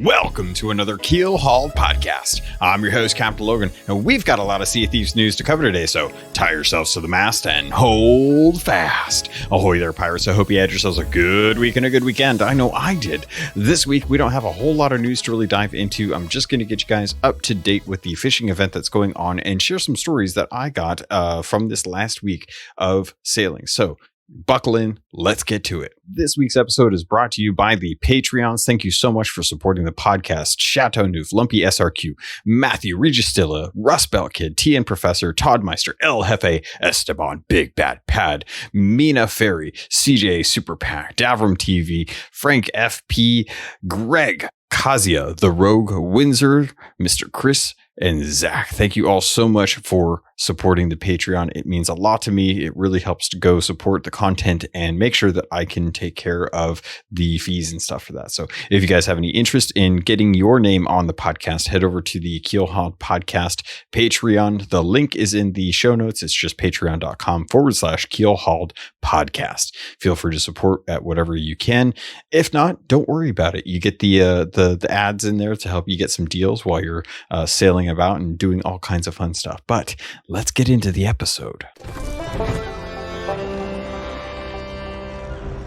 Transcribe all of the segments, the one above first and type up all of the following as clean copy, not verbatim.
Welcome to another Keelhauled podcast. I'm your host, Captain Logan, and we've got a lot of Sea of Thieves news to cover today, so tie yourselves to the mast and hold fast. Ahoy there, pirates. I hope you had yourselves a good week and a good weekend. I know I did. This week, we don't have a whole lot of news to really dive into. I'm just going to get you guys up to date with the fishing event that's going on and share some stories that I got from this last week of sailing. So, buckle in, let's get to it. This week's episode is brought to you by the Patreons. Thank you so much for supporting the podcast. Chateau Neuf, Lumpy SRQ, Matthew, Registilla, Rust Belt Kid, TN Professor, Todd Meister, El Jefe, Esteban, Big Bad Pad, Mina Ferry, CJ Super Pack, Davram TV, Frank FP, Greg, Kazia, The Rogue, Windsor, Mr. Chris, and Zach. Thank you all so much for supporting the Patreon. It means a lot to me. It really helps to go support the content and make sure that I can take care of the fees and stuff for that. So if you guys have any interest in getting your name on the podcast, head over to the Keelhauled Podcast Patreon. The link is in the show notes. It's just patreon.com/Keelhauled Podcast. Feel free to support at whatever you can. If not, don't worry about it. You get the ads in there to help you get some deals while you're sailing about and doing all kinds of fun stuff. But let's get into the episode.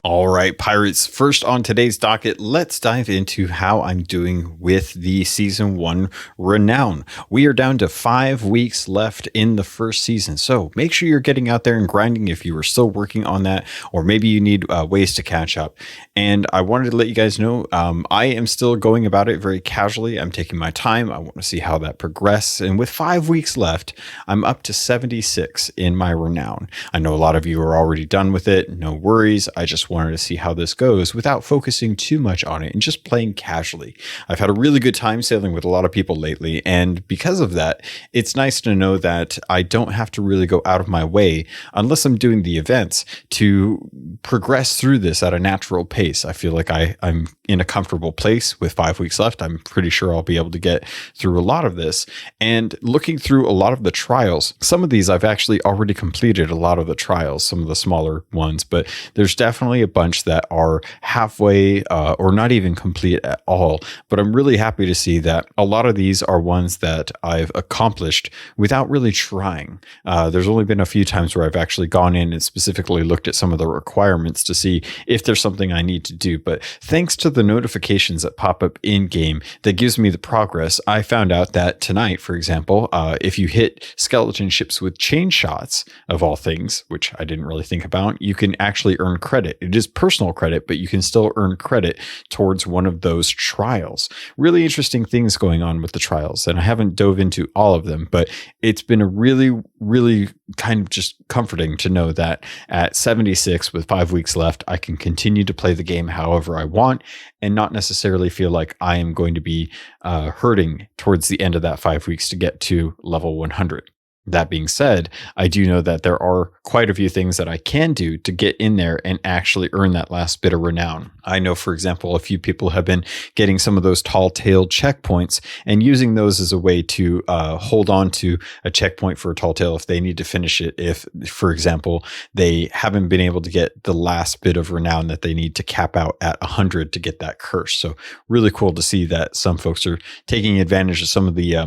All right, pirates, first on today's docket, let's dive into how I'm doing with the Season 1 Renown. We are down to 5 weeks left in the first season, so make sure you're getting out there and grinding if you are still working on that, or maybe you need ways to catch up. And I wanted to let you guys know, I am still going about it very casually. I'm taking my time. I want to see how that progresses. And with 5 weeks left, I'm up to 76 in my Renown. I know a lot of you are already done with it. No worries. I just wanted to see how this goes without focusing too much on it and just playing casually. I've had a really good time sailing with a lot of people lately, and because of that, it's nice to know that I don't have to really go out of my way unless I'm doing the events to progress through this at a natural pace. I feel like I'm in a comfortable place with 5 weeks left. I'm pretty sure I'll be able to get through a lot of this. And looking through a lot of the trials, some of these I've actually already completed a lot of the trials, some of the smaller ones, but there's definitely a bunch that are halfway or not even complete at all. But I'm really happy to see that a lot of these are ones that I've accomplished without really trying. There's only been a few times where I've actually gone in and specifically looked at some of the requirements to see if there's something I need to do. But thanks to the notifications that pop up in game that gives me the progress, I found out that tonight, for example, if you hit skeleton ships with chain shots, of all things, which I didn't really think about, you can actually earn credit. It is personal credit, but you can still earn credit towards one of those trials. Really interesting things going on with the trials, and I haven't dove into all of them, but it's been a really kind of just comforting to know that at 76 with 5 weeks left, I can continue to play the game however I want and not necessarily feel like I am going to be hurting towards the end of that 5 weeks to get to level 100. That being said, I do know that there are quite a few things that I can do to get in there and actually earn that last bit of renown. I know, for example, a few people have been getting some of those tall-tailed checkpoints and using those as a way to hold on to a checkpoint for a tall tail if they need to finish it. If, for example, they haven't been able to get the last bit of renown that they need to cap out at 100 to get that curse. So really cool to see that some folks are taking advantage of some of the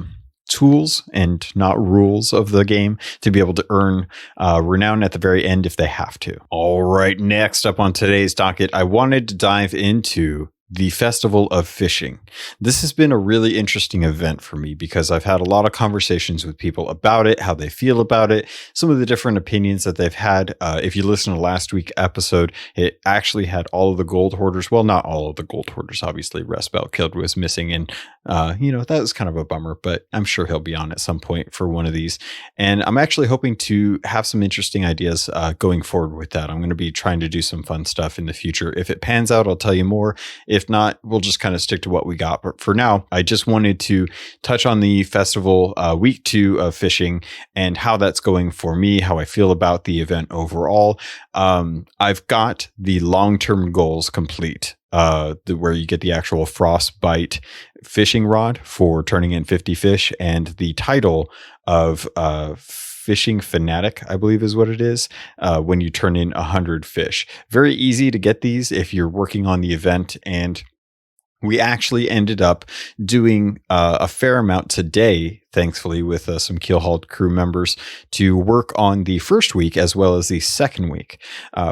tools and not rules of the game to be able to earn renown at the very end if they have to. All right, next up on today's docket, I wanted to dive into the Festival of Fishing. This has been a really interesting event for me because I've had a lot of conversations with people about it, how they feel about it, some of the different opinions that they've had. If you listen to last week's episode, it actually had all of the gold hoarders. Well, not all of the gold hoarders. Obviously, Rust Belt Kid was missing, and that was kind of a bummer, but I'm sure he'll be on at some point for one of these. And I'm actually hoping to have some interesting ideas going forward with that. I'm going to be trying to do some fun stuff in the future. If it pans out, I'll tell you more. If not, we'll just kind of stick to what we got. But for now, I just wanted to touch on the festival week 2 of fishing and how that's going for me, how I feel about the event overall. I've got the long-term goals complete, where you get the actual frostbite fishing rod for turning in 50 fish and the title of Fishing Fanatic, I believe is what it is, when you turn in 100 fish. Very easy to get these if you're working on the event, and We actually ended up doing a fair amount today, thankfully, with some Keelhauled crew members to work on the first week as well as the second week.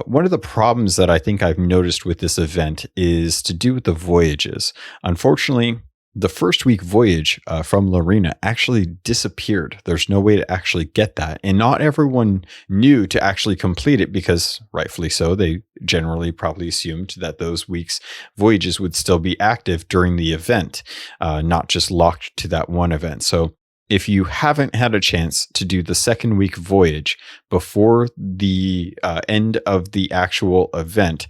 One of the problems that I think I've noticed with this event is to do with the voyages. Unfortunately, the first week voyage from Lorena actually disappeared. There's no way to actually get that. And not everyone knew to actually complete it because, rightfully so, they generally probably assumed that those weeks' voyages would still be active during the event, not just locked to that one event. So if you haven't had a chance to do the second week voyage before the end of the actual event,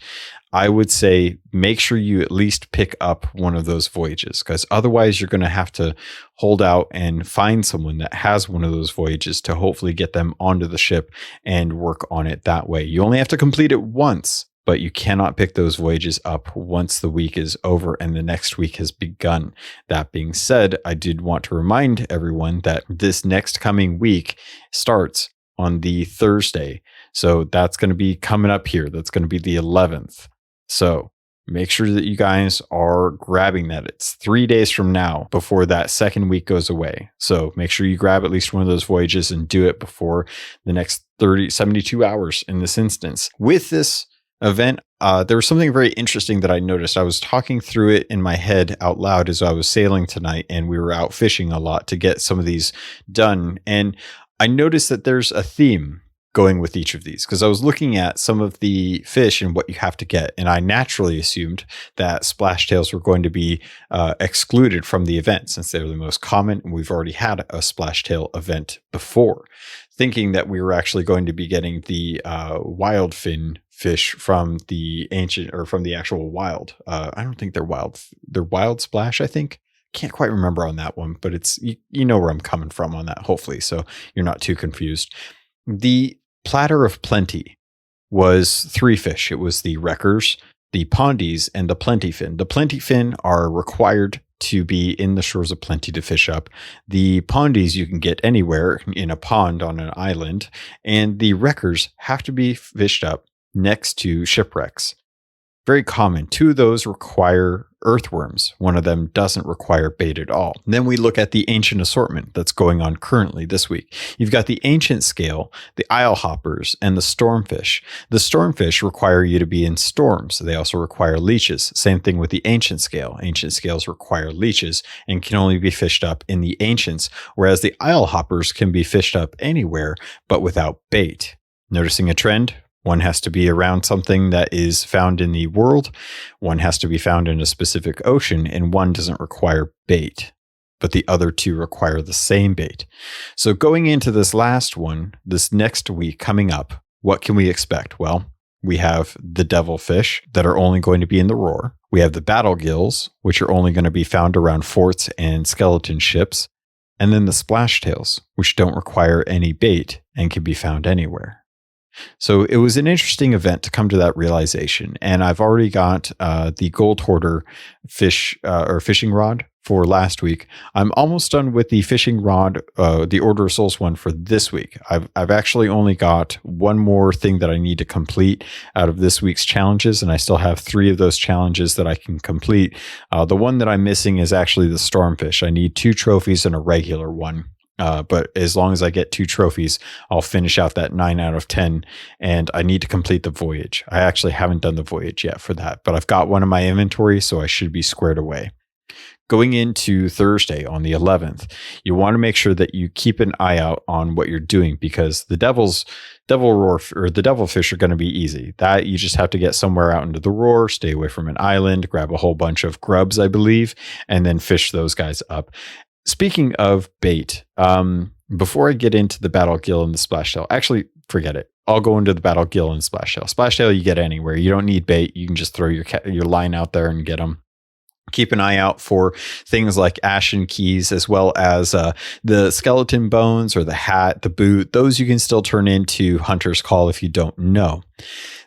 I would say make sure you at least pick up one of those voyages, because otherwise you're going to have to hold out and find someone that has one of those voyages to hopefully get them onto the ship and work on it that way. You only have to complete it once, but you cannot pick those voyages up once the week is over and the next week has begun. That being said, I did want to remind everyone that this next coming week starts on the Thursday. So that's going to be coming up here. That's going to be the 11th. So make sure that you guys are grabbing that. It's 3 days from now before that second week goes away. So make sure you grab at least one of those voyages and do it before the next 72 hours in this instance. With this event, there was something very interesting that I noticed. I was talking through it in my head out loud as I was sailing tonight, and we were out fishing a lot to get some of these done. And I noticed that there's a theme going with each of these, because I was looking at some of the fish and what you have to get, and I naturally assumed that splashtails were going to be excluded from the event since they're the most common, and we've already had a splashtail event before, thinking that we were actually going to be getting the wild fin fish from the ancient, or from the actual wild. I don't think they're wild. They're wild splash, I think. Can't quite remember on that one, but it's you know where I'm coming from on that, hopefully, so you're not too confused. The platter of plenty was 3 fish. It was the wreckers, the pondies, and the plenty fin. The plenty fin are required to be in the shores of plenty to fish up. The pondies you can get anywhere in a pond on an island, and the wreckers have to be fished up next to shipwrecks. Very common. 2 of those require earthworms. One of them doesn't require bait at all. And then we look at the ancient assortment that's going on currently this week. You've got the ancient scale, the isle hoppers, and the stormfish. The stormfish require you to be in storms. They also require leeches. Same thing with the ancient scale. Ancient scales require leeches and can only be fished up in the ancients, whereas the isle hoppers can be fished up anywhere but without bait. Noticing a trend? One has to be around something that is found in the world, one has to be found in a specific ocean, and one doesn't require bait, but the other 2 require the same bait. So going into this last one, this next week coming up, what can we expect? Well, we have the devilfish that are only going to be in the roar. We have the battle gills, which are only going to be found around forts and skeleton ships. And then the splashtails, which don't require any bait and can be found anywhere. So it was an interesting event to come to that realization. And I've already got the gold hoarder fish or fishing rod for last week. I'm almost done with the fishing rod, the Order of Souls one for this week. I've actually only got one more thing that I need to complete out of this week's challenges, and I still have 3 of those challenges that I can complete. The one that I'm missing is actually the stormfish. I need 2 trophies and a regular one. But as long as I get 2 trophies, I'll finish out that 9 out of 10, and I need to complete the voyage. I actually haven't done the voyage yet for that, but I've got one in my inventory, so I should be squared away. Going into Thursday on the 11th, you want to make sure that you keep an eye out on what you're doing, because the devil roar or the devilfish are going to be easy. That you just have to get somewhere out into the roar, stay away from an island, grab a whole bunch of grubs, I believe, and then fish those guys up. Speaking of bait, before I get into the battle gill and the splashtail, actually, forget it. I'll go into the battle gill and splashtail. Splashtail you get anywhere. You don't need bait. You can just throw your line out there and get them. Keep an eye out for things like ashen keys, as well as the skeleton bones or the hat, the boot. Those you can still turn into Hunter's Call if you don't know.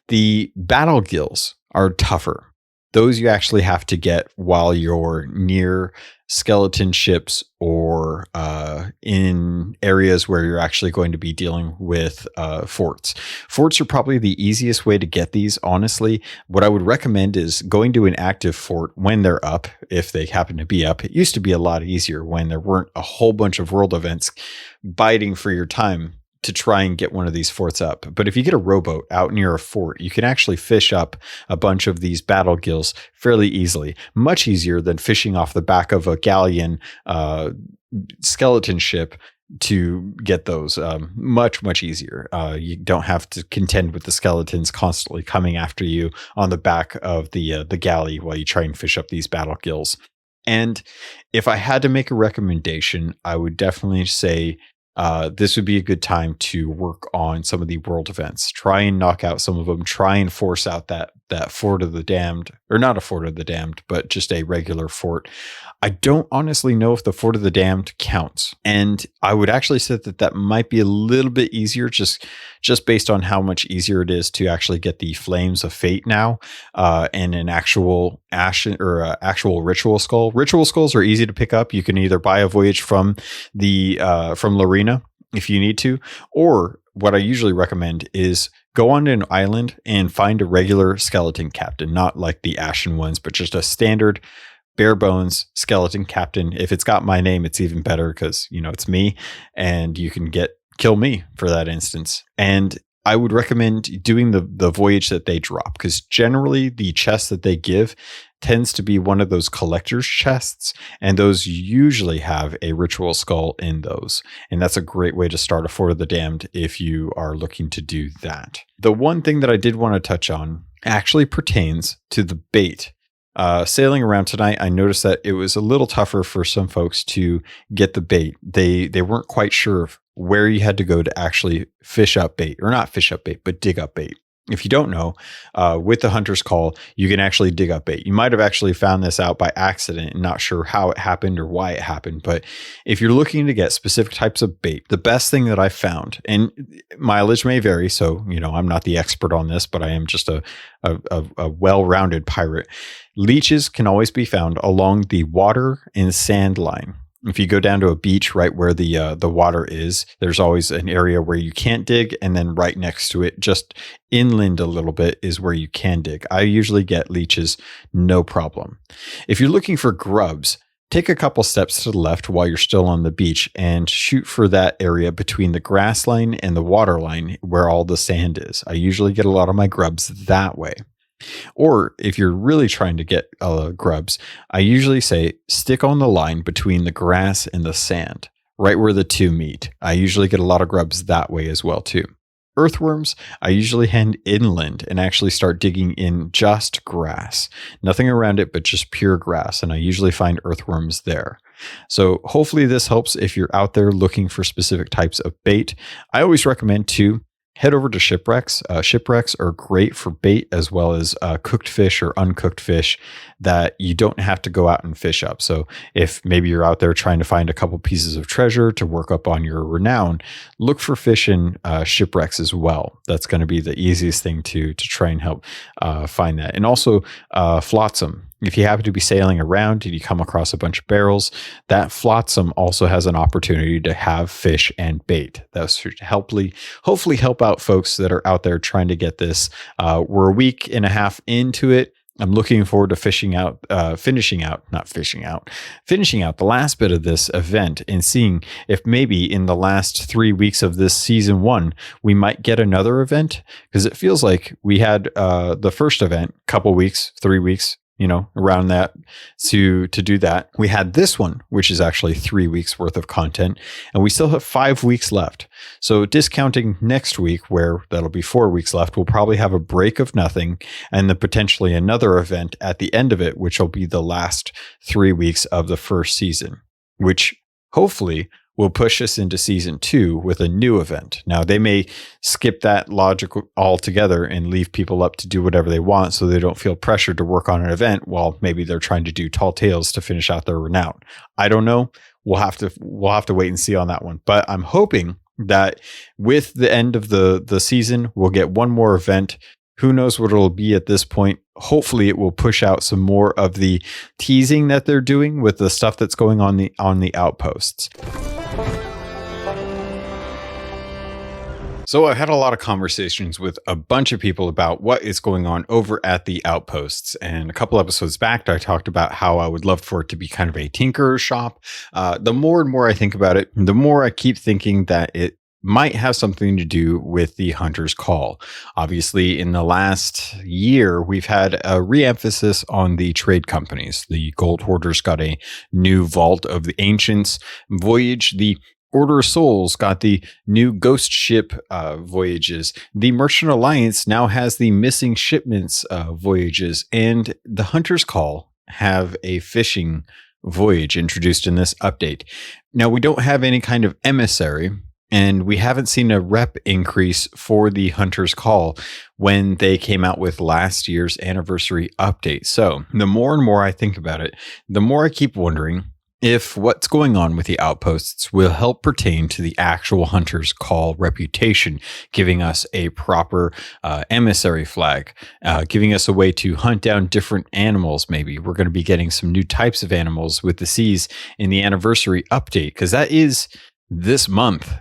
The battle gills are tougher. those you actually have to get while you're near skeleton ships or in areas where you're actually going to be dealing with forts. Forts are probably the easiest way to get these, honestly. What I would recommend is going to an active fort when they're up, if they happen to be up. It used to be a lot easier when there weren't a whole bunch of world events biting for your time to try and get one of these forts up. But if you get a rowboat out near a fort, you can actually fish up a bunch of these battle gills fairly easily, much easier than fishing off the back of a galleon skeleton ship to get those. Much easier. You don't have to contend with the skeletons constantly coming after you on the back of the galley while you try and fish up these battle gills. And if I had to make a recommendation, I would definitely say this would be a good time to work on some of the world events. Try and knock out some of them. Try and force out that Fort of the Damned, or not a Fort of the Damned, but just a regular fort. I don't honestly know if the Fort of the Damned counts, and I would actually say that might be a little bit easier, just based on how much easier it is to actually get the Flames of Fate now, and an actual ashen or actual ritual skull. Ritual skulls are easy to pick up. You can either buy a voyage from Lorena if you need to, or what I usually recommend is go on an island and find a regular skeleton captain, not like the ashen ones, but just a standard bare bones skeleton captain. If it's got my name, it's even better because, it's me, and you can kill me for that instance. And I would recommend doing the voyage that they drop, because generally the chest that they give tends to be one of those collector's chests, and those usually have a ritual skull in those. And that's a great way to start a Fort of the Damned if you are looking to do that. The one thing that I did want to touch on actually pertains to the bait. Sailing around tonight, I noticed that it was a little tougher for some folks to get the bait. They weren't quite sure of where you had to go to actually fish up bait, or not fish up bait, but dig up bait. If you don't know, with the Hunter's Call, you can actually dig up bait. You might have actually found this out by accident and not sure how it happened or why it happened. But if you're looking to get specific types of bait, the best thing that I found, and mileage may vary, so I'm not the expert on this, but I am just a well-rounded pirate. Leeches can always be found along the water and sand line. If you go down to a beach right where the water is, there's always an area where you can't dig, and then right next to it, just inland a little bit, is where you can dig. I usually get leeches, no problem. If you're looking for grubs, take a couple steps to the left while you're still on the beach and shoot for that area between the grass line and the water line where all the sand is. I usually get a lot of my grubs that way. Or if you're really trying to get grubs, I usually say stick on the line between the grass and the sand, right where the two meet. I usually get a lot of grubs that way as well too. Earthworms, I usually head inland and actually start digging in just grass. Nothing around it, but just pure grass. And I usually find earthworms there. So hopefully this helps if you're out there looking for specific types of bait. I always recommend too, head over to shipwrecks. Shipwrecks are great for bait as well as cooked fish or uncooked fish that you don't have to go out and fish up. So if maybe you're out there trying to find a couple pieces of treasure to work up on your renown, look for fish in shipwrecks as well. That's going to be the easiest thing to try and help find that. And also flotsam. If you happen to be sailing around and you come across a bunch of barrels, that flotsam also has an opportunity to have fish and bait. That should hopefully help out folks that are out there trying to get this. We're a week and a half into it. I'm looking forward to finishing out the last bit of this event and seeing if maybe in the last 3 weeks of this season 1, we might get another event, because it feels like we had the first event, couple weeks, 3 weeks, around that to do that. We had this one, which is actually 3 weeks worth of content, and we still have 5 weeks left. So discounting next week, where that'll be 4 weeks left, we'll probably have a break of nothing and then potentially another event at the end of it, which will be the last 3 weeks of the first season, which hopefully will push us into season 2 with a new event. Now, they may skip that logic altogether and leave people up to do whatever they want so they don't feel pressured to work on an event while maybe they're trying to do Tall Tales to finish out their renown. I don't know. We'll have to wait and see on that one. But I'm hoping that with the end of the season, we'll get one more event Who knows what it'll be at this point. Hopefully it will push out some more of the teasing that they're doing with the stuff that's going on the outposts. So I've had a lot of conversations with a bunch of people about what is going on over at the outposts. And a couple episodes back, I talked about how I would love for it to be kind of a tinkerer's shop. The more and more I think about it, the more I keep thinking that it might have something to do with the Hunter's Call. Obviously, in the last year, we've had a re-emphasis on the trade companies. The Gold Hoarders got a new Vault of the Ancients voyage. The Order of Souls got the new ghost ship voyages. The Merchant Alliance now has the missing shipments voyages. And the Hunter's Call have a fishing voyage introduced in this update. Now, we don't have any kind of emissary, and we haven't seen a rep increase for the Hunter's Call when they came out with last year's anniversary update. So the more and more I think about it, the more I keep wondering if what's going on with the outposts will help pertain to the actual Hunter's Call reputation, giving us a proper emissary flag, giving us a way to hunt down different animals. Maybe we're going to be getting some new types of animals with the seas in the anniversary update, because that is this month.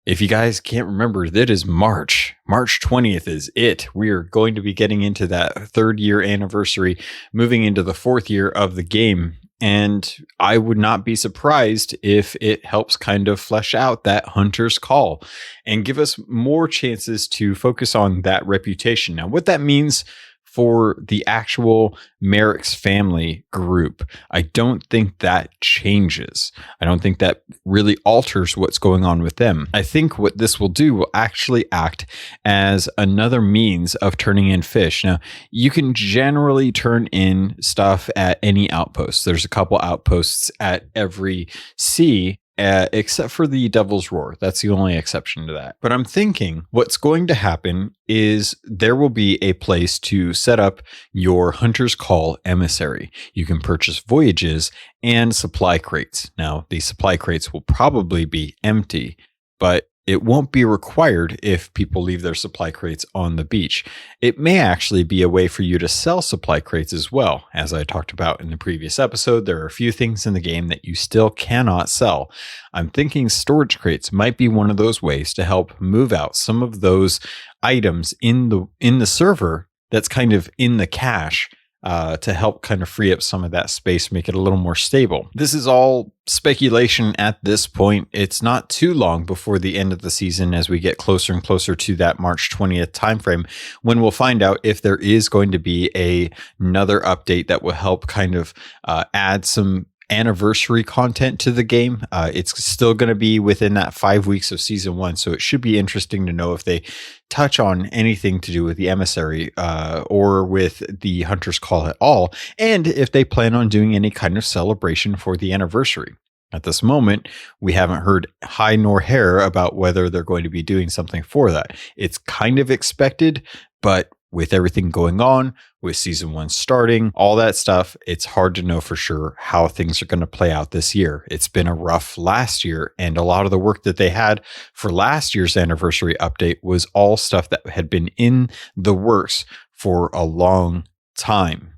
If you guys can't remember, that is March. March 20th is it. We are going to be getting into that 3rd year anniversary, moving into the 4th year of the game. And I would not be surprised if it helps kind of flesh out that Hunter's Call and give us more chances to focus on that reputation. Now, what that means for the actual Merrick's family group, I don't think that changes. I don't think that really alters what's going on with them. I think what this will do will actually act as another means of turning in fish. Now, you can generally turn in stuff at any outpost. There's a couple outposts at every sea, except for the Devil's Roar. That's the only exception to that. But I'm thinking what's going to happen is there will be a place to set up your Hunter's Call emissary. You can purchase voyages and supply crates. Now, the supply crates will probably be empty, but it won't be required if people leave their supply crates on the beach. It may actually be a way for you to sell supply crates as well. As I talked about in the previous episode, there are a few things in the game that you still cannot sell. I'm thinking storage crates might be one of those ways to help move out some of those items in the server that's kind of in the cache, to help kind of free up some of that space, make it a little more stable. This is all speculation at this point. It's not too long before the end of the season as we get closer and closer to that March 20th timeframe, when we'll find out if there is going to be another update that will help kind of add some anniversary content to the game. It's still going to be within that 5 weeks of season 1, so it should be interesting to know if they touch on anything to do with the emissary or with the Hunter's Call at all, and if they plan on doing any kind of celebration for the anniversary. At this moment, we haven't heard high nor hair about whether they're going to be doing something for that. It's kind of expected, but with everything going on, with season 1 starting, all that stuff, it's hard to know for sure how things are going to play out this year. It's been a rough last year, and a lot of the work that they had for last year's anniversary update was all stuff that had been in the works for a long time.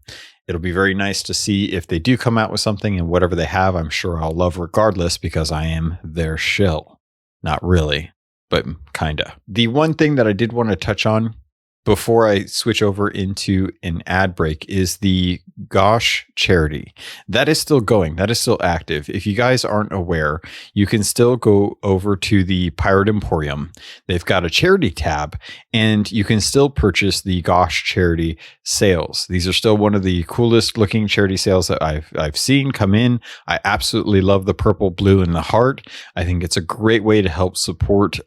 It'll be very nice to see if they do come out with something, and whatever they have, I'm sure I'll love regardless, because I am their shill. Not really, but kinda. The one thing that I did want to touch on before I switch over into an ad break is the Gosh charity. That is still going. That is still active. If you guys aren't aware, you can still go over to the Pirate Emporium. They've got a charity tab, and you can still purchase the Gosh charity sales. These are still one of the coolest looking charity sales that I've seen come in. I absolutely love the purple, blue, and the heart. I think it's a great way to help support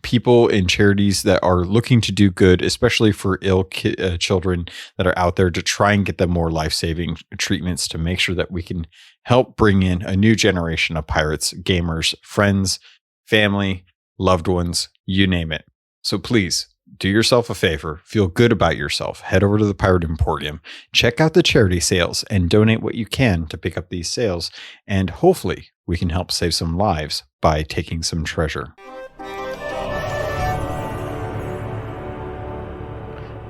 people in charities that are looking to do good, especially for ill children that are out there, to try and get them more life-saving treatments, to make sure that we can help bring in a new generation of pirates, gamers, friends, family, loved ones, you name it. So please do yourself a favor, feel good about yourself, head over to the Pirate Emporium, check out the charity sales, and donate what you can to pick up these sales. And hopefully we can help save some lives by taking some treasure.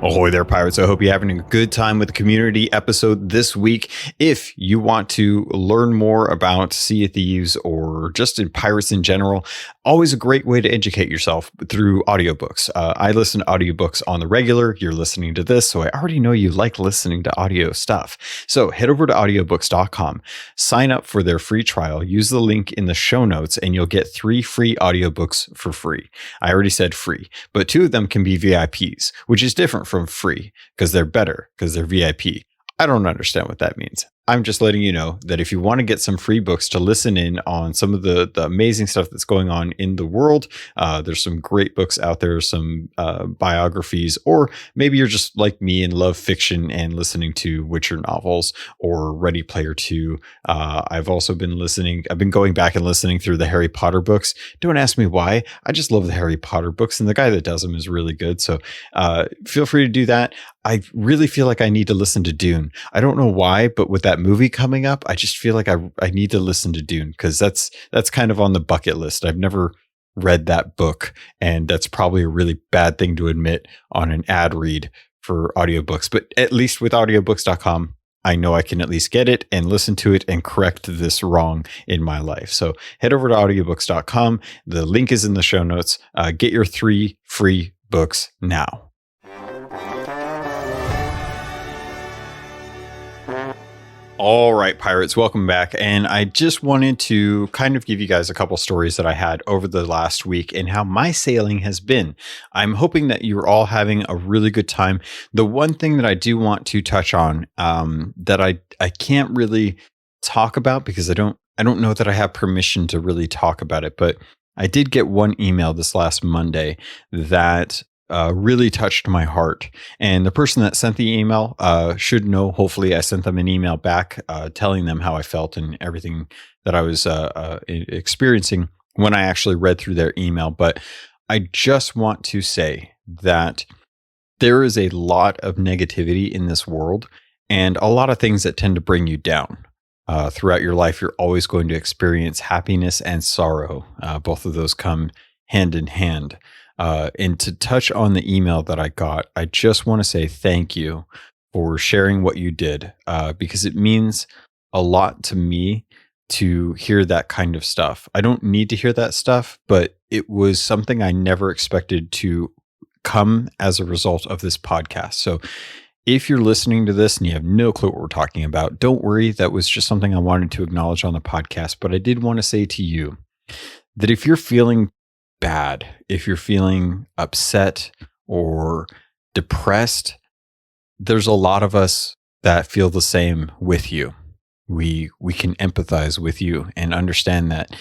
Ahoy there, pirates. I hope you're having a good time with the community episode this week. If you want to learn more about Sea of Thieves or just in pirates in general, always a great way to educate yourself through audiobooks. I listen to audiobooks on the regular. You're listening to this, so I already know you like listening to audio stuff. So head over to audiobooks.com, sign up for their free trial, use the link in the show notes, and you'll get 3 free audiobooks for free. I already said free, but 2 of them can be VIPs, which is different from free because they're better because they're VIP. I don't understand what that means. I'm just letting you know that if you want to get some free books to listen in on some of the amazing stuff that's going on in the world, there's some great books out there, some biographies, or maybe you're just like me and love fiction and listening to Witcher novels or Ready Player 2. I've been going back and listening through the Harry Potter books. Don't ask me why. I just love the Harry Potter books, and the guy that does them is really good. So feel free to do that. I really feel like I need to listen to Dune. I don't know why, but with that movie coming up, I just feel like I need to listen to Dune because that's kind of on the bucket list. I've never read that book, and that's probably a really bad thing to admit on an ad read for audiobooks. But at least with audiobooks.com, I know I can at least get it and listen to it and correct this wrong in my life. So head over to audiobooks.com. The link is in the show notes. Get your 3 free books now. All right, pirates, welcome back. And I just wanted to kind of give you guys a couple stories that I had over the last week and how my sailing has been. I'm hoping that you're all having a really good time. The one thing that I do want to touch on that I can't really talk about because I don't know that I have permission to really talk about it, but I did get one email this last Monday that really touched my heart. And the person that sent the email should know, hopefully I sent them an email back telling them how I felt and everything that I was experiencing when I actually read through their email. But I just want to say that there is a lot of negativity in this world and a lot of things that tend to bring you down. Throughout your life, you're always going to experience happiness and sorrow. Both of those come hand in hand. And to touch on the email that I got, I just want to say thank you for sharing what you did, because it means a lot to me to hear that kind of stuff. I don't need to hear that stuff, but it was something I never expected to come as a result of this podcast. So if you're listening to this and you have no clue what we're talking about, don't worry. That was just something I wanted to acknowledge on the podcast. But I did want to say to you that if you're feeling bad, if you're feeling upset or depressed, there's a lot of us that feel the same with you. We can empathize with you and understand that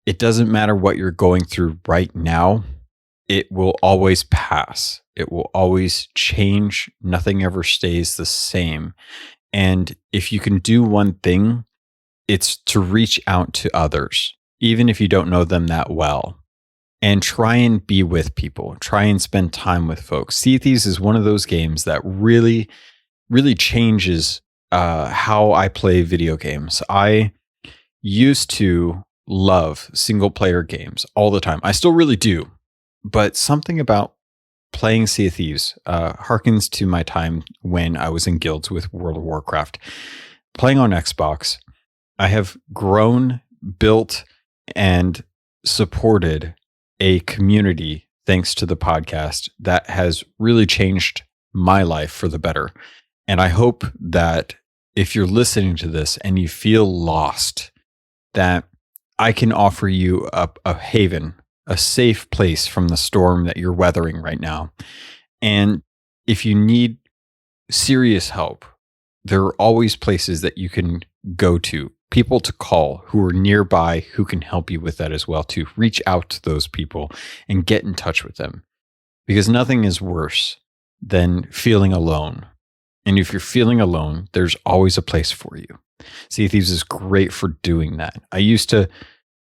it doesn't matter what you're going through right now. It will always pass. It will always change. Nothing ever stays the same. And if you can do one thing, it's to reach out to others, even if you don't know them that well. And try and be with people. Try and spend time with folks. Sea of Thieves is one of those games that really, really changes how I play video games. I used to love single player games all the time. I still really do. But something about playing Sea of Thieves harkens to my time when I was in guilds with World of Warcraft. Playing on Xbox, I have grown, built, and supported a community, thanks to the podcast, that has really changed my life for the better. And I hope that if you're listening to this and you feel lost, that I can offer you a haven, a safe place from the storm that you're weathering right now. And if you need serious help, there are always places that you can go to, people to call who are nearby who can help you with that as well, to reach out to those people and get in touch with them, because nothing is worse than feeling alone. And if you're feeling alone, there's always a place for you. Sea of Thieves is great for doing that. I used to,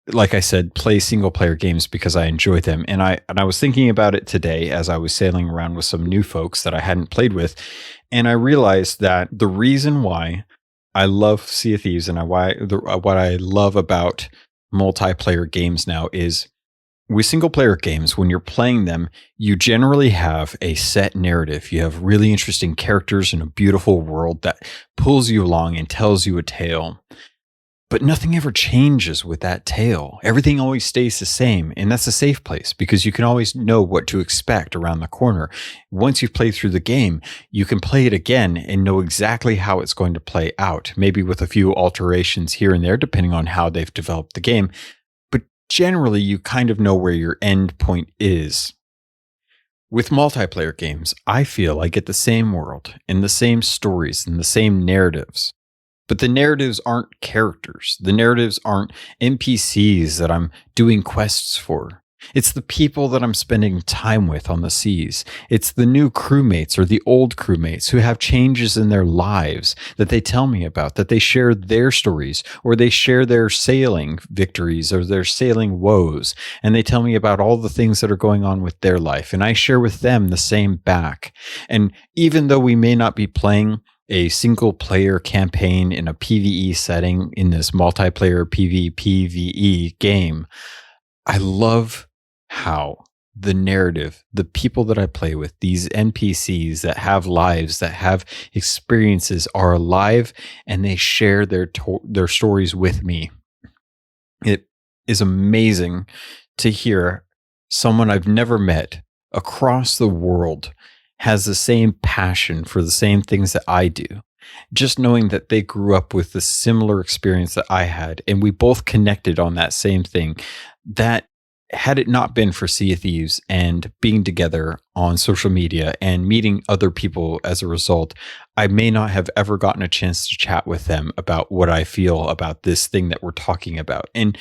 like I said, play single player games because I enjoy them. And I was thinking about it today as I was sailing around with some new folks that I hadn't played with. And I realized that the reason why I love Sea of Thieves and what I love about multiplayer games now is with single player games, when you're playing them, you generally have a set narrative. You have really interesting characters and a beautiful world that pulls you along and tells you a tale. But nothing ever changes with that tale. Everything always stays the same. And that's a safe place because you can always know what to expect around the corner. Once you've played through the game, you can play it again and know exactly how it's going to play out, maybe with a few alterations here and there, depending on how they've developed the game. But generally, you kind of know where your end point is. With multiplayer games, I feel I get the same world and the same stories and the same narratives. But the narratives aren't characters. The narratives aren't NPCs that I'm doing quests for. It's the people that I'm spending time with on the seas. It's the new crewmates or the old crewmates who have changes in their lives that they tell me about, that they share their stories or they share their sailing victories or their sailing woes. And they tell me about all the things that are going on with their life. And I share with them the same back. And even though we may not be playing a single player campaign in a PvE setting in this multiplayer PvPvE game, I love how the narrative, the people that I play with, these NPCs that have lives, that have experiences, are alive and they share their stories with me. It is amazing to hear someone I've never met across the world has the same passion for the same things that I do. Just knowing that they grew up with the similar experience that I had, and we both connected on that same thing, that had it not been for Sea of Thieves and being together on social media and meeting other people as a result, I may not have ever gotten a chance to chat with them about what I feel about this thing that we're talking about. And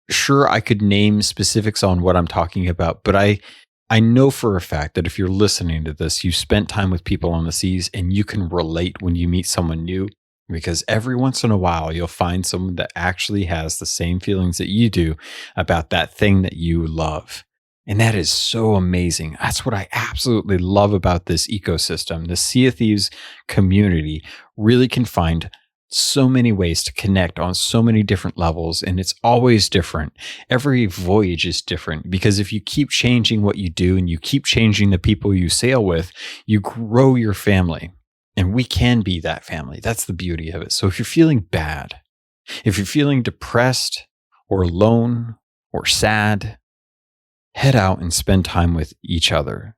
sure, I could name specifics on what I'm talking about, but I know for a fact that if you're listening to this, you spent time with people on the seas and you can relate when you meet someone new, because every once in a while you'll find someone that actually has the same feelings that you do about that thing that you love. And that is so amazing. That's what I absolutely love about this ecosystem. The Sea of Thieves community really can find so many ways to connect on so many different levels, and it's always different. Every voyage is different because if you keep changing what you do and you keep changing the people you sail with, you grow your family. And we can be that family. That's the beauty of it. So if you're feeling bad, if you're feeling depressed or alone or sad, head out and spend time with each other.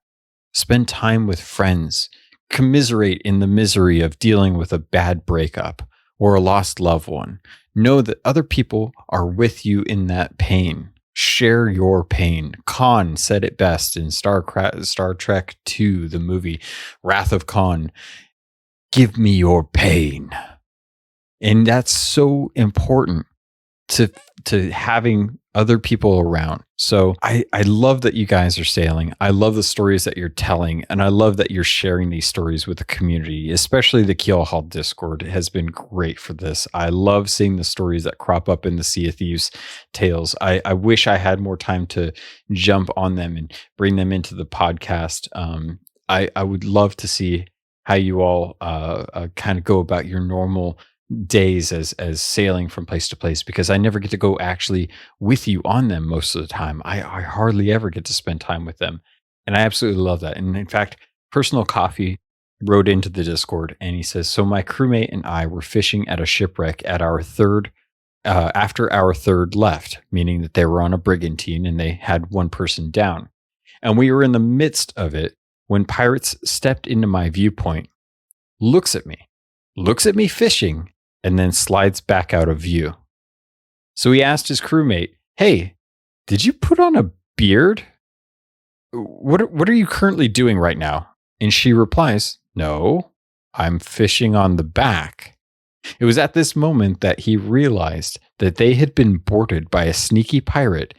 Spend time with friends. Commiserate in the misery of dealing with a bad breakup or a lost loved one. Know that other people are with you in that pain. Share your pain. Khan said it best in Star Trek II, the movie Wrath of Khan. Give me your pain. And that's so important to having other people around. So I love that you guys are sailing. I love the stories that you're telling. And I love that you're sharing these stories with the community, especially the Keelhauled Discord has been great for this. I love seeing the stories that crop up in the Sea of Thieves tales. I wish I had more time to jump on them and bring them into the podcast. I would love to see how you all kind of go about your normal days as sailing from place to place, because I never get to go actually with you on them most of the time. I hardly ever get to spend time with them. And I absolutely love that. And in fact, Personal Coffee wrote into the Discord and he says, so my crewmate and I were fishing at a shipwreck at our third, after our third left, meaning that they were on a brigantine and they had one person down. And we were in the midst of it when pirates stepped into my viewpoint, looks at me fishing, and then slides back out of view. So he asked his crewmate, hey, did you put on a beard? What are you currently doing right now? And she replies, no, I'm fishing on the back. It was at this moment that he realized that they had been boarded by a sneaky pirate,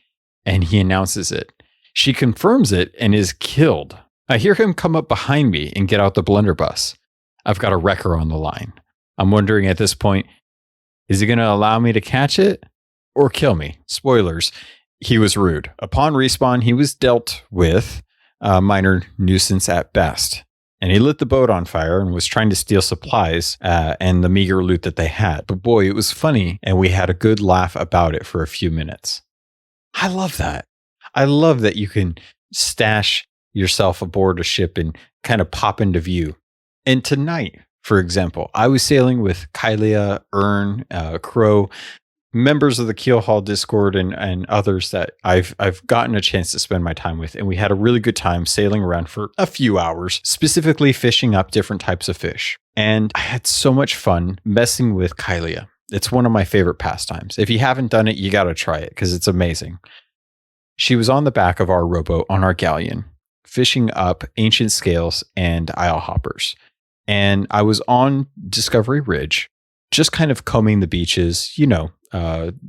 and he announces it. She confirms it and is killed. I hear him come up behind me and get out the blunderbuss. I've got a wrecker on the line. I'm wondering at this point, is he going to allow me to catch it or kill me? Spoilers, he was rude. Upon respawn, he was dealt with a minor nuisance at best. And he lit the boat on fire and was trying to steal supplies and the meager loot that they had. But boy, it was funny, and we had a good laugh about it for a few minutes. I love that. I love that you can stash yourself aboard a ship and kind of pop into view. And tonight, for example, I was sailing with Kylia, Ern, Crow, members of the Keelhauled Discord and others that I've gotten a chance to spend my time with, and we had a really good time sailing around for a few hours, specifically fishing up different types of fish. And I had so much fun messing with Kylia. It's one of my favorite pastimes. If you haven't done it, you got to try it because it's amazing. She was on the back of our rowboat on our galleon, fishing up ancient scales and isle hoppers. And I was on Discovery Ridge, just kind of combing the beaches,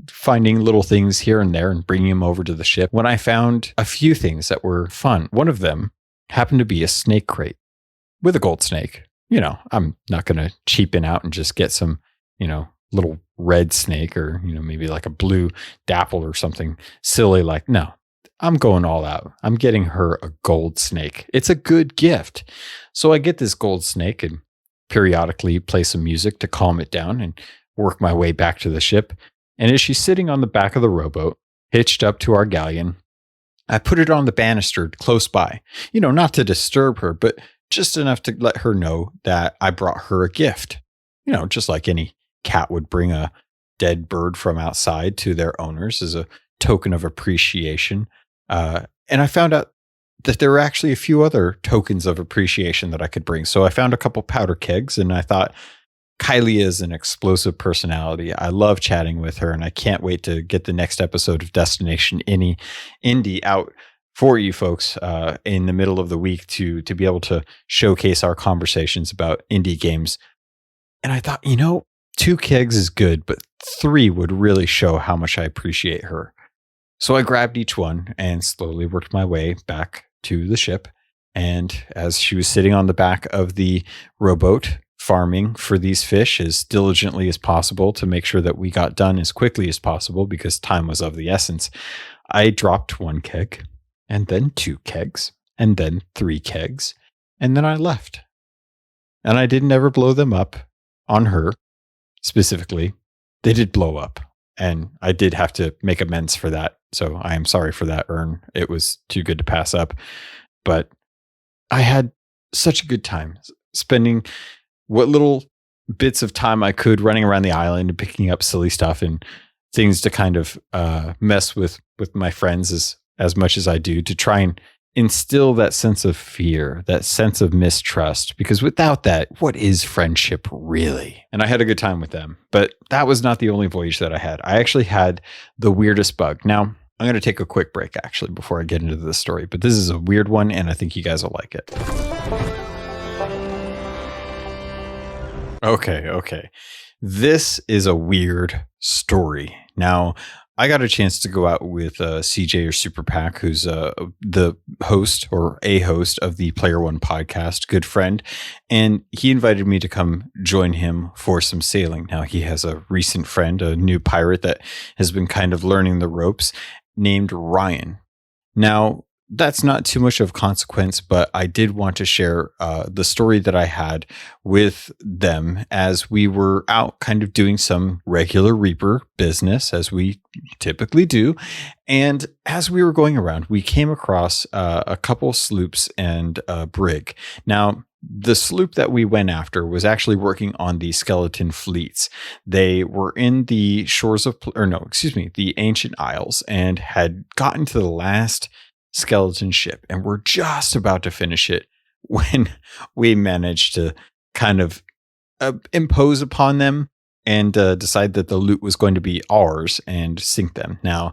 finding little things here and there and bringing them over to the ship, when I found a few things that were fun. One of them happened to be a snake crate with a gold snake. I'm not going to cheapen out and just get some, little red snake or, maybe like a blue dapple or something silly like, no, I'm going all out. I'm getting her a gold snake. It's a good gift. So I get this gold snake and periodically play some music to calm it down and work my way back to the ship. And as she's sitting on the back of the rowboat, hitched up to our galleon, I put it on the banister close by, not to disturb her, but just enough to let her know that I brought her a gift, just like any cat would bring a dead bird from outside to their owners as a token of appreciation. And I found out that there were actually a few other tokens of appreciation that I could bring. So I found a couple powder kegs, and I thought, Kylie is an explosive personality. I love chatting with her, and I can't wait to get the next episode of Destination Indie out for you folks in the middle of the week to be able to showcase our conversations about indie games. And I thought, 2 kegs is good, but 3 would really show how much I appreciate her. So I grabbed each one and slowly worked my way back to the ship. And as she was sitting on the back of the rowboat, farming for these fish as diligently as possible to make sure that we got done as quickly as possible because time was of the essence, I dropped 1 keg, and then 2 kegs, and then 3 kegs, and then I left. And I didn't ever blow them up on her specifically. They did blow up, and I did have to make amends for that. So I am sorry for that, Ern. It was too good to pass up. But I had such a good time spending what little bits of time I could running around the island and picking up silly stuff and things to kind of mess with my friends as much as I do, to try and instill that sense of fear, that sense of mistrust, because without that, what is friendship really? And I had a good time with them, but that was not the only voyage that I had. I actually had the weirdest bug. Now, I'm going to take a quick break actually before I get into the story, but this is a weird one and I think you guys will like it. Okay. This is a weird story. Now, I got a chance to go out with CJ or Super Pack, who's the host or a host of the Player One podcast, good friend. And he invited me to come join him for some sailing. Now, he has a recent friend, a new pirate that has been kind of learning the ropes, named Ryan. Now, that's not too much of consequence, but I did want to share the story that I had with them as we were out kind of doing some regular Reaper business, as we typically do. And as we were going around, we came across a couple sloops and a brig. Now, the sloop that we went after was actually working on the skeleton fleets. They were in the shores of, the ancient isles, and had gotten to the last skeleton ship, and we're just about to finish it when we managed to kind of impose upon them and decide that the loot was going to be ours and sink them. Now,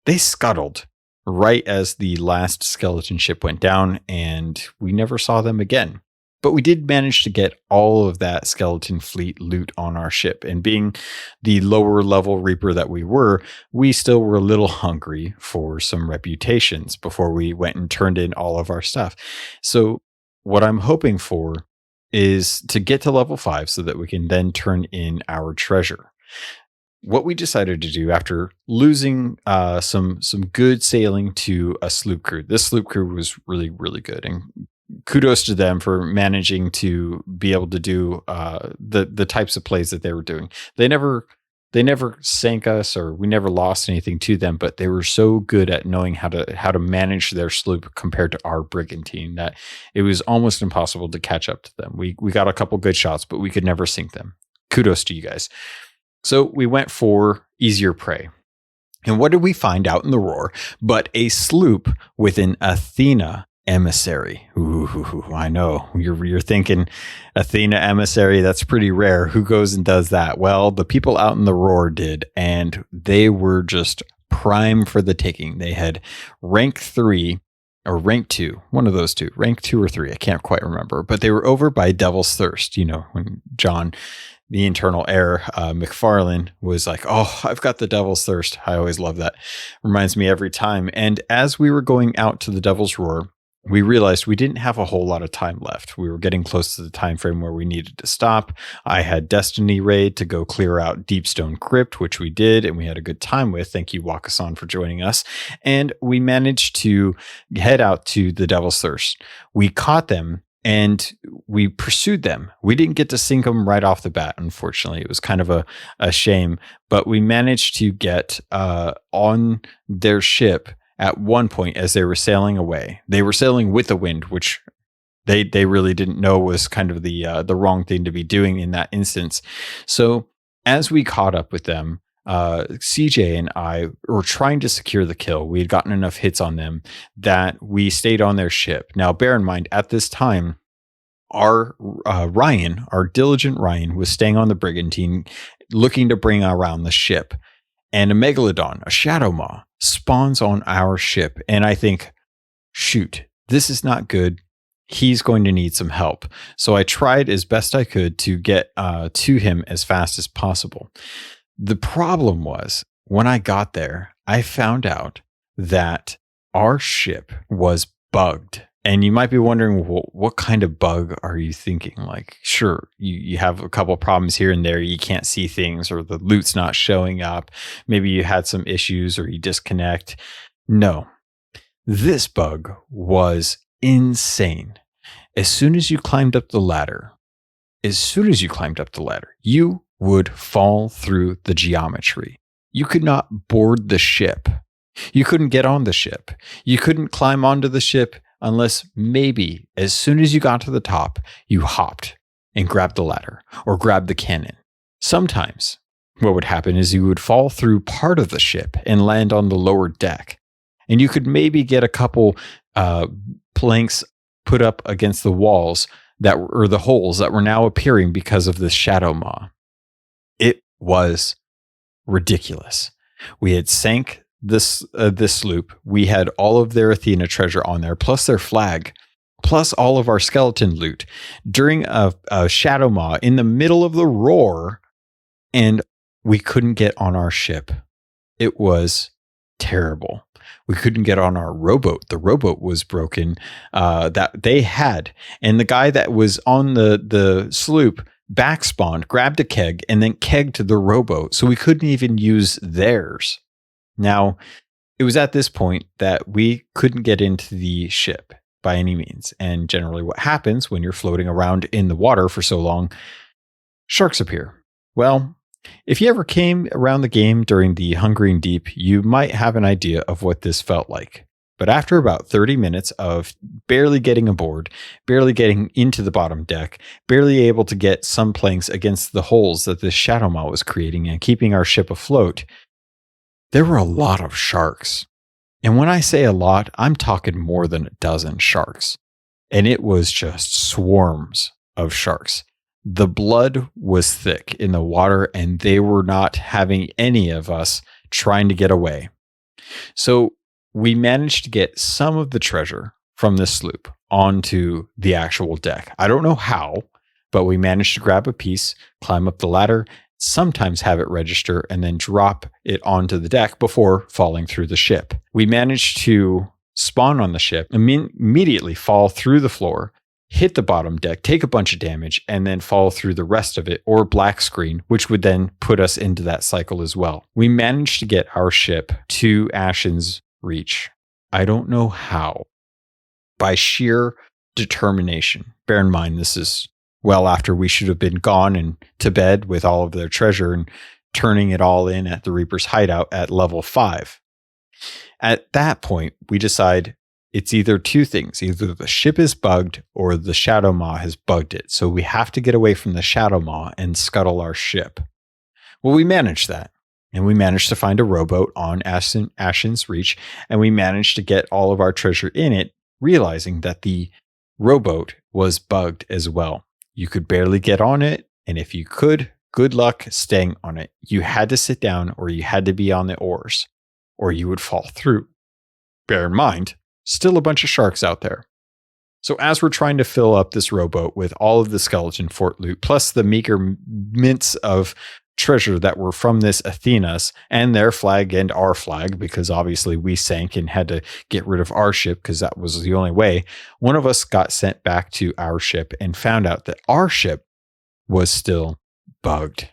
they scuttled right as the last skeleton ship went down, and we never saw them again. But we did manage to get all of that skeleton fleet loot on our ship. And being the lower level Reaper that we still were a little hungry for some reputations before we went and turned in all of our stuff. So what I'm hoping for is to get to level 5 so that we can then turn in our treasure. What we decided to do after losing some good sailing to a sloop crew, this sloop crew was really, really good. And kudos to them for managing to be able to do the types of plays that they were doing. They never They never sank us, or we never lost anything to them, but they were so good at knowing how to manage their sloop compared to our brigantine that it was almost impossible to catch up to them. We got a couple good shots, but we could never sink them. Kudos to you guys. So we went for easier prey. And what did we find out in the roar but a sloop with an Athena emissary? Ooh, I know. You're thinking Athena emissary, that's pretty rare. Who goes and does that? Well, the people out in the roar did, and they were just prime for the taking. They had rank 3 or rank 2, one of those two, rank 2 or 3, I can't quite remember, but they were over by Devil's Thirst. When John, the internal heir, McFarlane, was like, oh, I've got the Devil's Thirst. I always love that. Reminds me every time. And as we were going out to the Devil's Roar, we realized we didn't have a whole lot of time left. We were getting close to the time frame where we needed to stop. I had Destiny Raid to go clear out Deepstone Crypt, which we did, and we had a good time with. Thank you, Wakasan, for joining us. And we managed to head out to the Devil's Thirst. We caught them, and we pursued them. We didn't get to sink them right off the bat, unfortunately. It was kind of a shame, but we managed to get on their ship at one point as they were sailing away. They were sailing with the wind, which they really didn't know was kind of the wrong thing to be doing in that instance. So as we caught up with them, CJ and I were trying to secure the kill. We had gotten enough hits on them that we stayed on their ship. Now, bear in mind, at this time, our Ryan, our diligent Ryan, was staying on the brigantine, looking to bring around the ship. And a Megalodon, a Shadow Maw, spawns on our ship. And I think, shoot, this is not good. He's going to need some help. So I tried as best I could to get to him as fast as possible. The problem was, when I got there, I found out that our ship was bugged. And you might be wondering, well, what kind of bug are you thinking? Like, sure, you have a couple problems here and there. You can't see things, or the loot's not showing up. Maybe you had some issues, or you disconnect. No, this bug was insane. As soon as you climbed up the ladder, you would fall through the geometry. You could not board the ship. You couldn't get on the ship. You couldn't climb onto the ship unless maybe as soon as you got to the top, you hopped and grabbed the ladder or grabbed the cannon. Sometimes what would happen is you would fall through part of the ship and land on the lower deck. And you could maybe get a couple planks put up against the walls or the holes that were now appearing because of this Shadow Maw. It was ridiculous. We had sank this sloop. We had all of their Athena treasure on there, plus their flag, plus all of our skeleton loot during a Shadow Maw in the middle of the roar, and we couldn't get on our ship. It was terrible. We couldn't get on our rowboat. The rowboat was broken that they had, and the guy that was on the sloop backspawned, grabbed a keg, and then kegged the rowboat, so we couldn't even use theirs. Now, it was at this point that we couldn't get into the ship by any means. And generally what happens when you're floating around in the water for so long, sharks appear. Well, if you ever came around the game during the Hungering Deep, you might have an idea of what this felt like. But after about 30 minutes of barely getting aboard, barely getting into the bottom deck, barely able to get some planks against the holes that this Shadow Maw was creating and keeping our ship afloat, there were a lot of sharks. And when I say a lot, I'm talking more than a dozen sharks. And it was just swarms of sharks. The blood was thick in the water, and they were not having any of us trying to get away. So we managed to get some of the treasure from this sloop onto the actual deck. I don't know how, but we managed to grab a piece, climb up the ladder, sometimes have it register, and then drop it onto the deck before falling through the ship. We managed to spawn on the ship, immediately fall through the floor, hit the bottom deck, take a bunch of damage, and then fall through the rest of it, or black screen, which would then put us into that cycle as well. We managed to get our ship to Ashen's Reach. I don't know how. By sheer determination. Bear in mind, this is well after we should have been gone and to bed with all of their treasure and turning it all in at the Reaper's hideout at level 5. At that point, we decide it's either two things. Either the ship is bugged or the Shadow Maw has bugged it. So we have to get away from the Shadow Maw and scuttle our ship. Well, we managed that. And we managed to find a rowboat on Ashen's Reach. And we managed to get all of our treasure in it, realizing that the rowboat was bugged as well. You could barely get on it. And if you could, good luck staying on it. You had to sit down or you had to be on the oars or you would fall through. Bear in mind, still a bunch of sharks out there. So as we're trying to fill up this rowboat with all of the skeleton fort loot, plus the meager mints of treasure that were from this Athena's and their flag and our flag, because obviously we sank and had to get rid of our ship because that was the only way, one of us got sent back to our ship and found out that our ship was still bugged.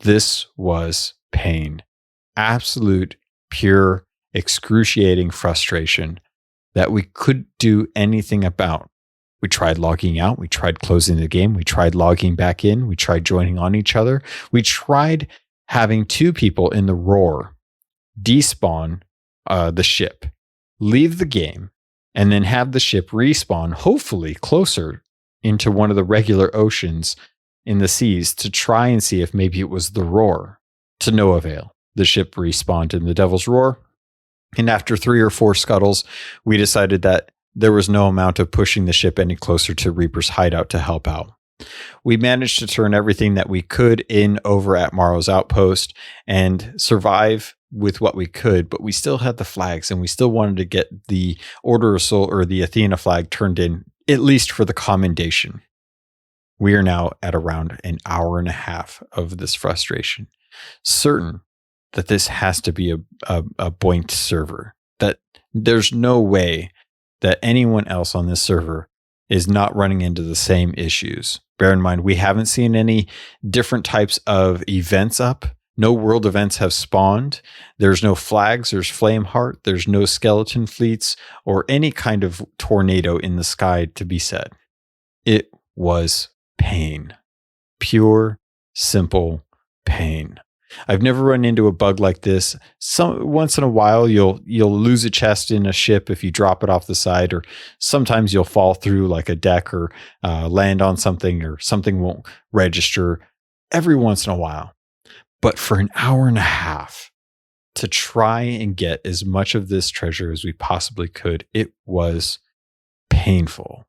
This was pain. Absolute, pure, excruciating frustration that we couldn't do anything about. We tried logging out. We tried closing the game. We tried logging back in. We tried joining on each other. We tried having two people in the roar despawn the ship, leave the game, and then have the ship respawn, hopefully closer into one of the regular oceans in the seas to try and see if maybe it was the roar. To no avail. The ship respawned in the Devil's Roar. And after 3 or 4 scuttles, we decided that there was no amount of pushing the ship any closer to Reaper's hideout to help out. We managed to turn everything that we could in over at Morrow's outpost and survive with what we could, but we still had the flags and we still wanted to get the Order of Soul or the Athena flag turned in, at least for the commendation. We are now at around an hour and a half of this frustration, certain that this has to be a boinked server, that there's no way that anyone else on this server is not running into the same issues. Bear in mind, we haven't seen any different types of events up. No world events have spawned. There's no flags. There's Flameheart. There's no skeleton fleets or any kind of tornado in the sky to be said. It was pain. Pure, simple pain. I've never run into a bug like this. Once in a while, you'll lose a chest in a ship if you drop it off the side, or sometimes you'll fall through like a deck or land on something, or something won't register every once in a while. But for an hour and a half to try and get as much of this treasure as we possibly could, it was painful.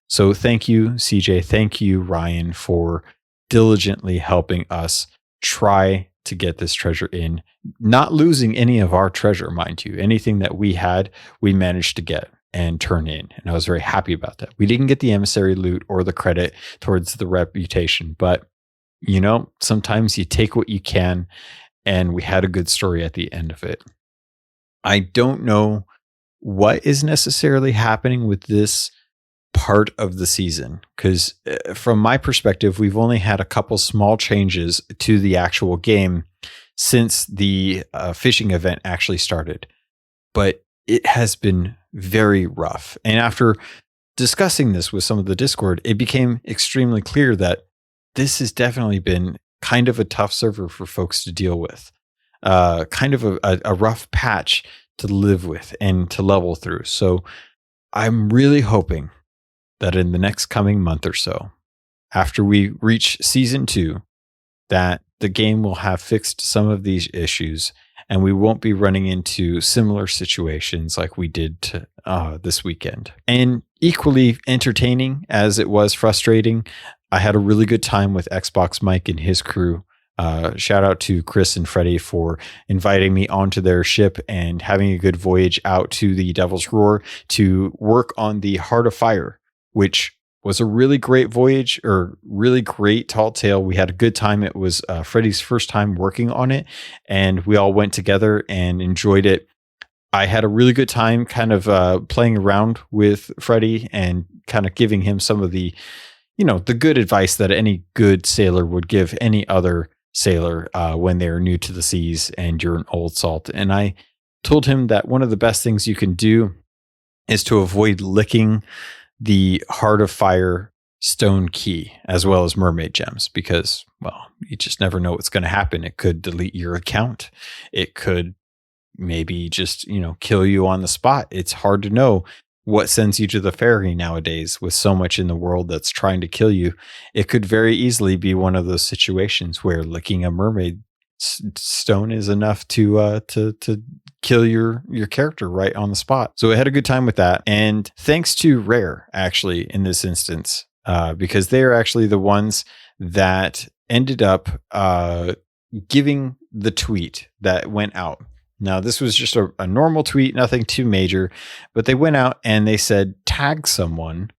So thank you, CJ. Thank you, Ryan, for diligently helping us try to get this treasure in, not losing any of our treasure, mind you. Anything that we had, we managed to get and turn in. And I was very happy about that. We didn't get the emissary loot or the credit towards the reputation, but you know, sometimes you take what you can, and we had a good story at the end of it. I don't know what is necessarily happening with this part of the season, because from my perspective, we've only had a couple small changes to the actual game since the fishing event actually started, but it has been very rough. And after discussing this with some of the Discord, it became extremely clear that this has definitely been kind of a tough server for folks to deal with, kind of a rough patch to live with and to level through. So I'm really hoping that in the next coming month or so, after we reach season 2, that the game will have fixed some of these issues and we won't be running into similar situations like we did this weekend. And equally entertaining as it was frustrating, I had a really good time with Xbox Mike and his crew. Shout out to Chris and Freddie for inviting me onto their ship and having a good voyage out to the Devil's Roar to work on the Heart of Fire, which was a really great voyage, or really great tall tale. We had a good time. It was Freddie's first time working on it, and we all went together and enjoyed it. I had a really good time kind of playing around with Freddie and kind of giving him some of the, you know, the good advice that any good sailor would give any other sailor when they're new to the seas and you're an old salt. And I told him that one of the best things you can do is to avoid licking the Heart of Fire stone key as well as mermaid gems because, well, you just never know what's going to happen. It could delete your account. It could maybe just, kill you on the spot. It's hard to know what sends you to the ferry nowadays with so much in the world that's trying to kill you. It could very easily be one of those situations where licking a mermaid stone is enough to kill your character right on the spot. So I had a good time with that. And thanks to Rare, actually, in this instance, because they are actually the ones that ended up giving the tweet that went out. Now, this was just a normal tweet, nothing too major, but they went out and they said, tag someone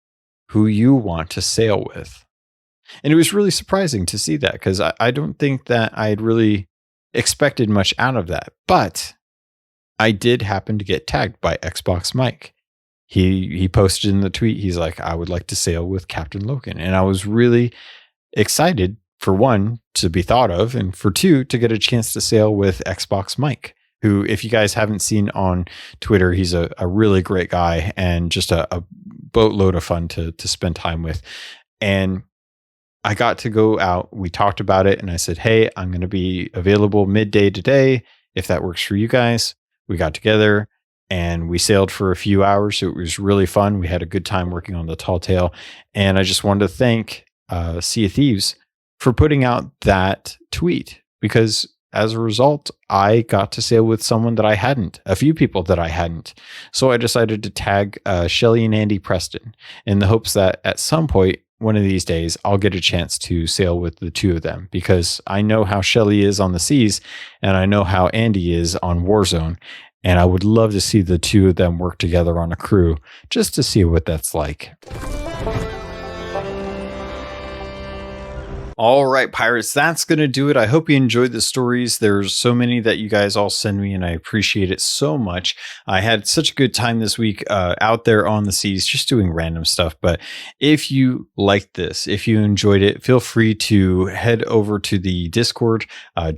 who you want to sail with. And it was really surprising to see that because I don't think that I had really expected much out of that. But I did happen to get tagged by Xbox Mike. He posted in the tweet, he's like, I would like to sail with Captain Logan. And I was really excited, for one, to be thought of, and for two, to get a chance to sail with Xbox Mike, who, if you guys haven't seen on Twitter, he's a really great guy and just a boatload of fun to spend time with. And I got to go out. We talked about it and I said, hey, I'm going to be available midday today if that works for you guys. We got together and we sailed for a few hours. So it was really fun. We had a good time working on the Tall Tale. And I just wanted to thank Sea of Thieves for putting out that tweet because as a result, I got to sail with someone that I hadn't, a few people that I hadn't. So I decided to tag Shelly and Andy Preston in the hopes that at some point, one of these days, I'll get a chance to sail with the two of them because I know how Shelly is on the seas and I know how Andy is on Warzone. And I would love to see the two of them work together on a crew just to see what that's like. All right, pirates, that's going to do it. I hope you enjoyed the stories. There's so many that you guys all send me, and I appreciate it so much. I had such a good time this week out there on the seas, just doing random stuff. But if you liked this, if you enjoyed it, feel free to head over to the Discord,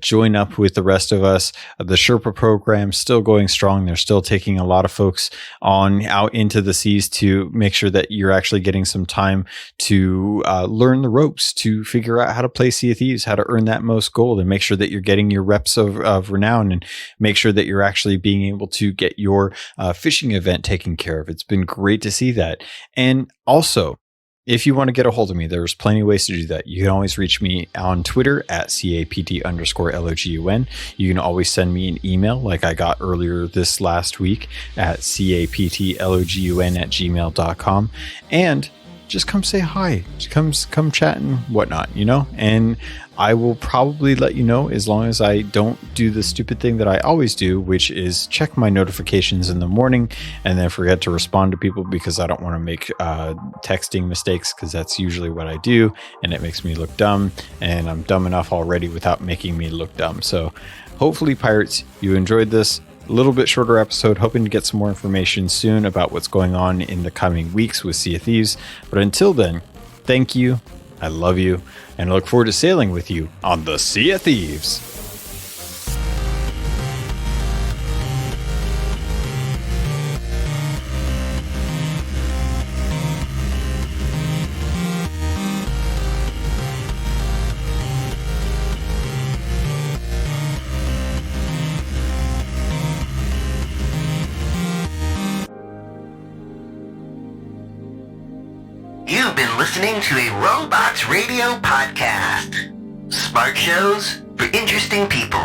join up with the rest of us. The Sherpa program still going strong. They're still taking a lot of folks on out into the seas to make sure that you're actually getting some time to learn the ropes, to figure out how to play Sea of Thieves, how to earn that most gold, and make sure that you're getting your reps of renown, and make sure that you're actually being able to get your fishing event taken care of. It's been great to see that. And also, if you want to get a hold of me, there's plenty of ways to do that. You can always reach me on Twitter at CAPT_LOGUN. You can always send me an email like I got earlier this last week at CAPTLOGUN@gmail.com. And just come say hi, just come chat and whatnot, and I will probably let you know as long as I don't do the stupid thing that I always do, which is check my notifications in the morning and then forget to respond to people because I don't want to make texting mistakes, because that's usually what I do and it makes me look dumb, and I'm dumb enough already without making me look dumb. So hopefully, pirates, you enjoyed this. A little bit shorter episode, hoping to get some more information soon about what's going on in the coming weeks with Sea of Thieves. But until then, thank you, I love you, and I look forward to sailing with you on the Sea of Thieves. You've been listening to a Robots Radio podcast. Smart shows for interesting people.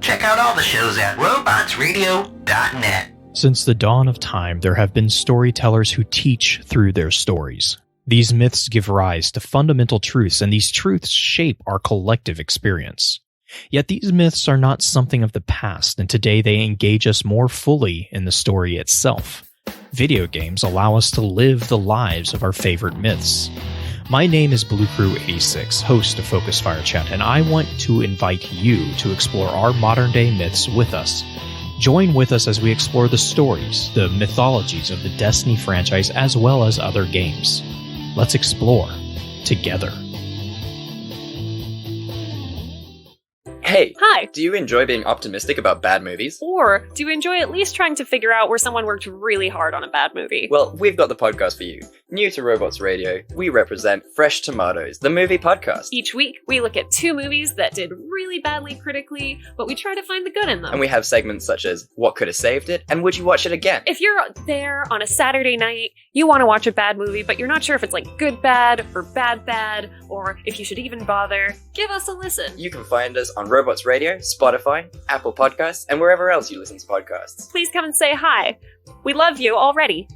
Check out all the shows at robotsradio.net. Since the dawn of time, there have been storytellers who teach through their stories. These myths give rise to fundamental truths, and these truths shape our collective experience. Yet these myths are not something of the past, and today they engage us more fully in the story itself. Video games allow us to live the lives of our favorite myths. My name is Blue Crew 86, host of Focus Fire Chat, and I want to invite you to explore our modern-day myths with us. Join with us as we explore the stories, the mythologies of the Destiny franchise, as well as other games. Let's explore together. Hey, Hi. do you enjoy being optimistic about bad movies? Or do you enjoy at least trying to figure out where someone worked really hard on a bad movie? Well, we've got the podcast for you. New to Robots Radio, we represent Fresh Tomatoes, the movie podcast. Each week, we look at 2 movies that did really badly critically, but we try to find the good in them. And we have segments such as What Could Have Saved It and Would You Watch It Again? If you're there on a Saturday night, you want to watch a bad movie, but you're not sure if it's like good bad or bad bad, or if you should even bother, give us a listen. You can find us on Robots Radio, Spotify, Apple Podcasts, and wherever else you listen to podcasts. Please come and say hi. We love you already.